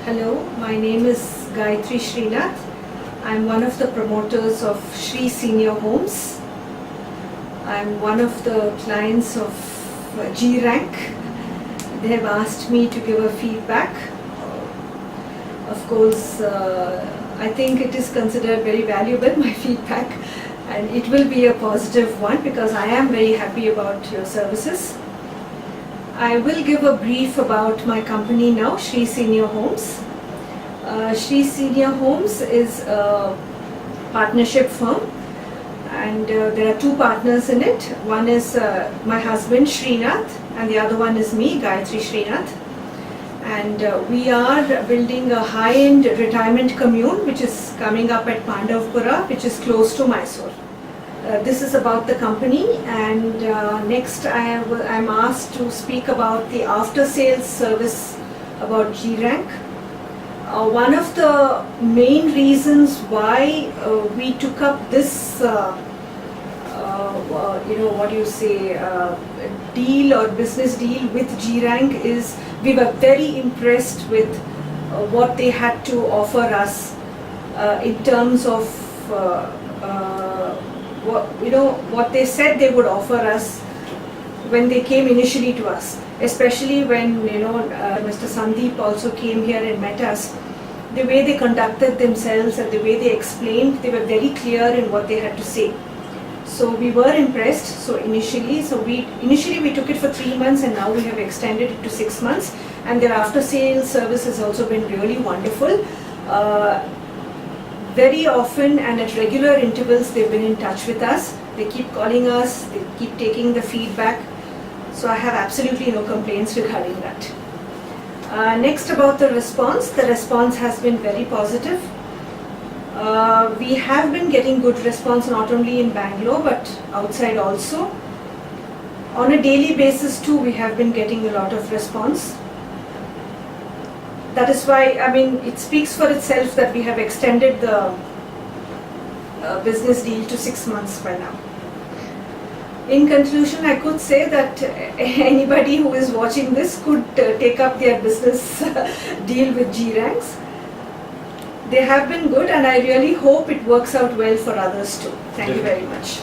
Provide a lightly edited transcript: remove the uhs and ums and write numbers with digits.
Hello, my name is Gayatri Srinath. I'm one of the promoters of Shree Senior Homes. I'm one of the clients of G-Rank. They have asked me to give a feedback. Of course, I think it is considered very valuable, my feedback, and it will be a positive one because I am very happy about your services. I will give a brief about my company now, Shree Senior Homes. Shree Senior Homes is a partnership firm, and there are two partners in it. One is my husband Srinath and the other one is me, Gayatri Srinath. And we are building a high-end retirement commune which is coming up at Pandavpura, which is close to Mysore. This is about the company, and next I'm asked to speak about the after-sales service about G-Rank. One of the main reasons why we took up this deal or business deal with G-Rank is we were very impressed with what they had to offer us in terms of what they said they would offer us when they came initially to us, especially when Mr. Sandeep also came here and met us. The way they conducted themselves and the way they explained, they were very clear in what they had to say. So we were impressed. So initially we took it for 3 months, and now we have extended it to 6 months, and their after sales service has also been really wonderful. Very often and at regular intervals they've been in touch with us. They keep calling us, they keep taking the feedback. So I have absolutely no complaints regarding that. Next, about the response. The response has been very positive. We have been getting good response not only in Bangalore but outside also. On a daily basis too, we have been getting a lot of response. That is why, it speaks for itself that we have extended the business deal to 6 months by now. In conclusion, I could say that anybody who is watching this could take up their business deal with G-Ranks. They have been good, and I really hope it works out well for others too. Thank you very much.